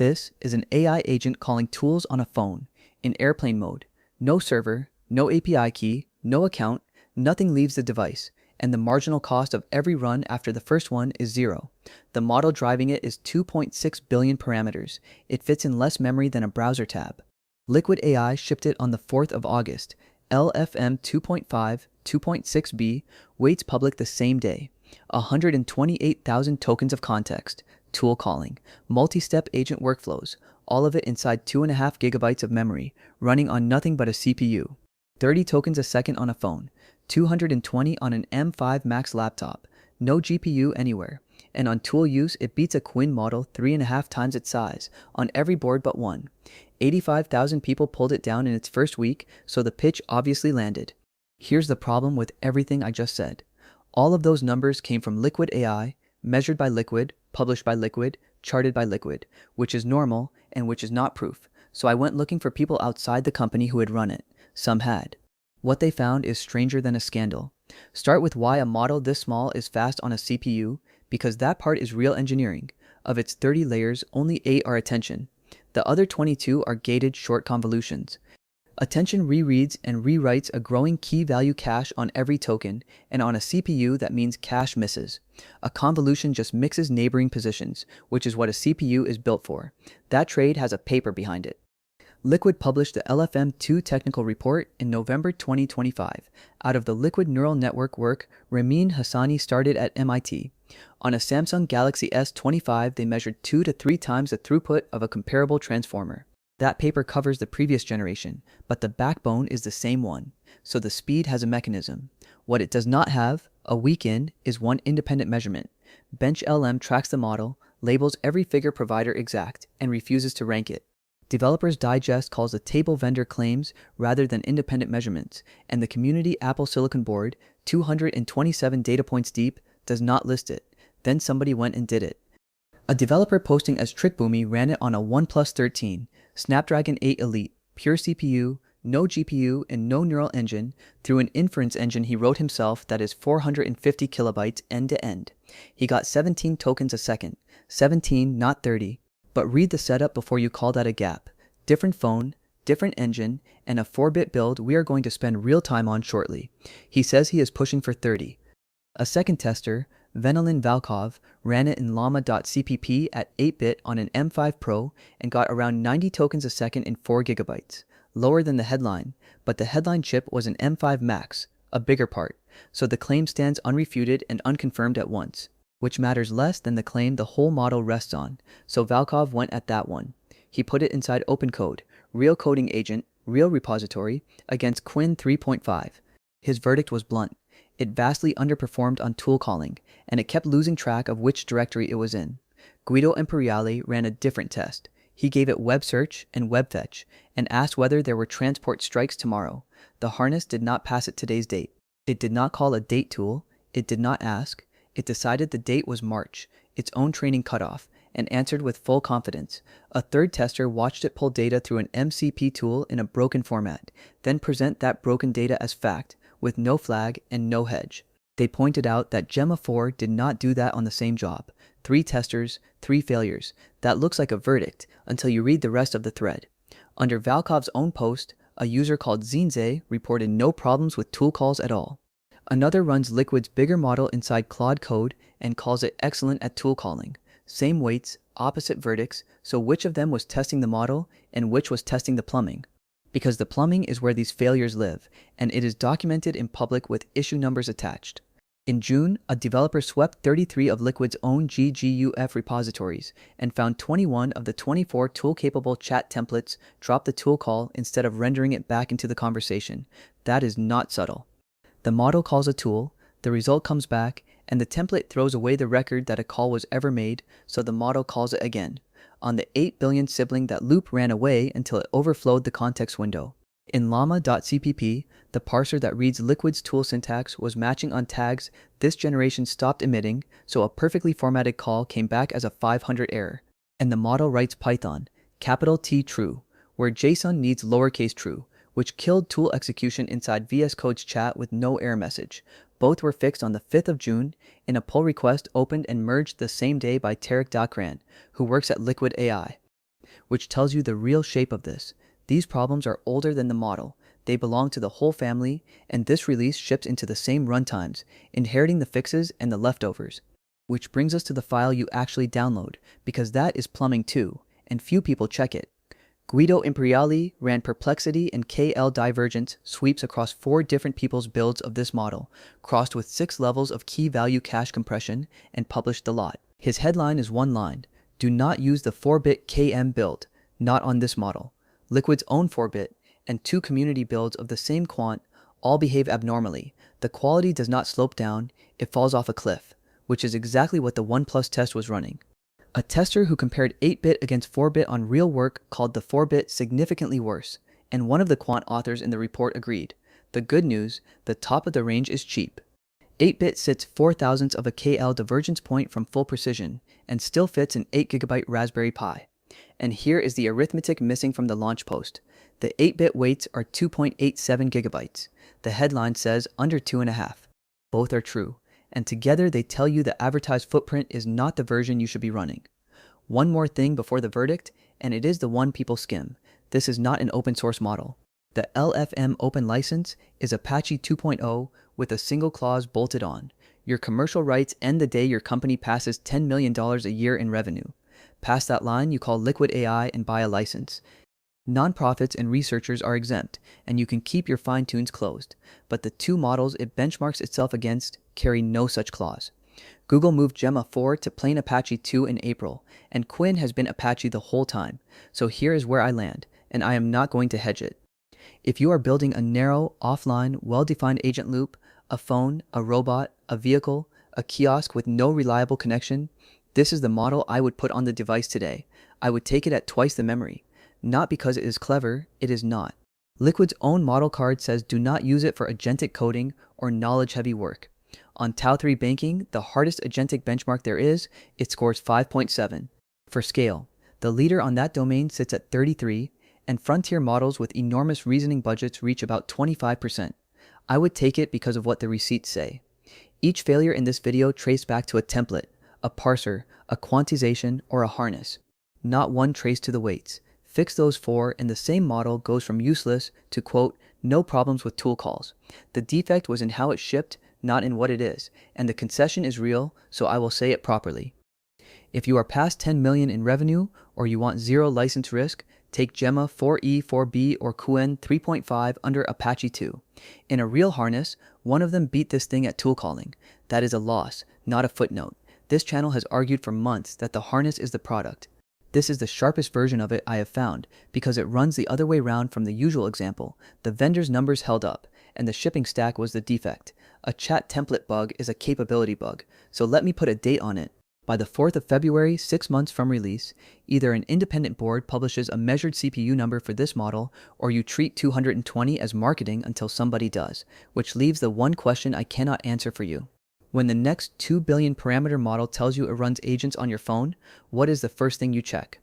This is an AI agent calling tools on a phone, in airplane mode. No server, no API key, no account, nothing leaves the device, and the marginal cost of every run after the first one is 0. The model driving it is 2.6 billion parameters. It fits in less memory than a browser tab. Liquid AI shipped it on the 4th of August. LFM2.5, 2.6b, waits public the same day. 128,000 tokens of context, tool calling, multi-step agent workflows, all of it inside 2.5 gigabytes of memory, running on nothing but a CPU. 30 tokens a second on a phone, 220 on an M5 Max laptop, no GPU anywhere, and on tool use it beats a Quinn model 3.5 times its size, on every board but one. 85,000 people pulled it down in its first week, so the pitch obviously landed. Here's the problem with everything I just said. All of those numbers came from Liquid AI, measured by Liquid, published by Liquid, charted by Liquid, which is normal and which is not proof. So I went looking for people outside the company who had run it. Some had. What they found is stranger than a scandal. Start with why a model this small is fast on a CPU, because that part is real engineering. Of its 30 layers, only 8 are attention. The other 22 are gated short convolutions. Attention rereads and rewrites a growing key value cache on every token, and on a CPU that means cache misses. A convolution just mixes neighboring positions, which is what a CPU is built for. That trade has a paper behind it. Liquid published the LFM2 technical report in November 2025. Out of the Liquid neural network work, Ramin Hassani started at MIT. On a Samsung Galaxy S25, they measured 2 to 3 times the throughput of a comparable transformer. That paper covers the previous generation, but the backbone is the same one, so the speed has a mechanism. What it does not have, a week in, is one independent measurement. BenchLM tracks the model, labels every figure provider exact, and refuses to rank it. Developers Digest calls the table vendor claims rather than independent measurements, and the community Apple Silicon board, 227 data points deep, does not list it. Then somebody went and did it. A developer posting as TrickBoomy ran it on a OnePlus 13, Snapdragon 8 Elite, pure CPU, no GPU, and no neural engine, through an inference engine he wrote himself that is 450 kilobytes end-to-end. He got 17 tokens a second, 17, not 30. But read the setup before you call that a gap. Different phone, different engine, and a 4-bit build we are going to spend real time on shortly. He says he is pushing for 30. A second tester, Venelin Valkov, ran it in llama.cpp at 8-bit on an M5 Pro and got around 90 tokens a second in 4 gigabytes, lower than the headline, but the headline chip was an M5 Max, a bigger part, so the claim stands unrefuted and unconfirmed at once, which matters less than the claim the whole model rests on, so Valkov went at that one. He put it inside OpenCode, real coding agent, real repository, against Quinn 3.5. His verdict was blunt. It vastly underperformed on tool calling, and it kept losing track of which directory it was in. Guido Imperiale ran a different test. He gave it web search and web fetch, and asked whether there were transport strikes tomorrow. The harness did not pass it today's date. It did not call a date tool. It did not ask. It decided the date was March, its own training cutoff, and answered with full confidence. A third tester watched it pull data through an MCP tool in a broken format, then present that broken data as fact, with no flag and no hedge. They pointed out that Gemma 4 did not do that on the same job. 3 testers, 3 failures. That looks like a verdict until you read the rest of the thread. Under Valkov's own post, a user called Zinze reported no problems with tool calls at all. Another runs Liquid's bigger model inside Claude Code and calls it excellent at tool calling. Same weights, opposite verdicts, so which of them was testing the model and which was testing the plumbing? Because the plumbing is where these failures live, and it is documented in public with issue numbers attached. In June, a developer swept 33 of Liquid's own GGUF repositories and found 21 of the 24 tool-capable chat templates drop the tool call instead of rendering it back into the conversation. That is not subtle. The model calls a tool, the result comes back, and the template throws away the record that a call was ever made, so the model calls it again. On the 8 billion sibling, that loop ran away until it overflowed the context window. In llama.cpp, the parser that reads Liquid's tool syntax was matching on tags this generation stopped emitting, so a perfectly formatted call came back as a 500 error. And the model writes Python, capital T true, where JSON needs lowercase true, which killed tool execution inside VS Code's chat with no error message. Both were fixed on the 5th of June in a pull request opened and merged the same day by Tarek Dakran, who works at Liquid AI. which tells you the real shape of this. These problems are older than the model. They belong to the whole family, and this release ships into the same runtimes, inheriting the fixes and the leftovers. Which brings us to the file you actually download, because that is plumbing too, and few people check it. Guido Imperiali ran perplexity and KL divergence sweeps across 4 different people's builds of this model, crossed with 6 levels of key-value cache compression, and published the lot. His headline is one line: do not use the 4-bit KM build, not on this model. Liquid's own 4-bit and 2 community builds of the same quant all behave abnormally. The quality does not slope down, it falls off a cliff, which is exactly what the OnePlus test was running. A tester who compared 8-bit against 4-bit on real work called the 4-bit significantly worse, and one of the quant authors in the report agreed. The good news, the top of the range is cheap. 8-bit sits 0.004 of a KL divergence point from full precision, and still fits an 8GB Raspberry Pi. And here is the arithmetic missing from the launch post. The 8-bit weights are 2.87 gigabytes. The headline says under 2.5. Both are true, and together they tell you the advertised footprint is not the version you should be running. One more thing before the verdict, and it is the one people skim. This is not an open source model. The LFM open license is Apache 2.0 with a single clause bolted on. Your commercial rights end the day your company passes $10 million a year in revenue. Past that line, you call Liquid AI and buy a license. Nonprofits and researchers are exempt, and you can keep your fine-tunes closed, but the 2 models it benchmarks itself against carry no such clause. Google moved Gemma 4 to plain Apache 2 in April, and Quinn has been Apache the whole time, so here is where I land, and I am not going to hedge it. If you are building a narrow, offline, well-defined agent loop, a phone, a robot, a vehicle, a kiosk with no reliable connection, this is the model I would put on the device today. I would take it at twice the memory. Not because it is clever, it is not. Liquid's own model card says do not use it for agentic coding or knowledge-heavy work. On Tau3 banking, the hardest agentic benchmark there is, it scores 5.7. For scale, the leader on that domain sits at 33, and frontier models with enormous reasoning budgets reach about 25%. I would take it because of what the receipts say. Each failure in this video traced back to a template, a parser, a quantization, or a harness. Not one traced to the weights. Fix those 4 and the same model goes from useless to, quote, no problems with tool calls. The defect was in how it shipped, not in what it is, and the concession is real, so I will say it properly. If you are past 10 million in revenue, or you want 0 license risk, take Gemma 4E, 4B, or Quen 3.5 under Apache 2. In a real harness, one of them beat this thing at tool calling. That is a loss, not a footnote. This channel has argued for months that the harness is the product. This is the sharpest version of it I have found, because it runs the other way round from the usual example. The vendor's numbers held up, and the shipping stack was the defect. A chat template bug is a capability bug, so let me put a date on it. By the 4th of February, 6 months from release, either an independent board publishes a measured CPU number for this model, or you treat 220 as marketing until somebody does, which leaves the one question I cannot answer for you. When the next 2 billion parameter model tells you it runs agents on your phone, what is the first thing you check?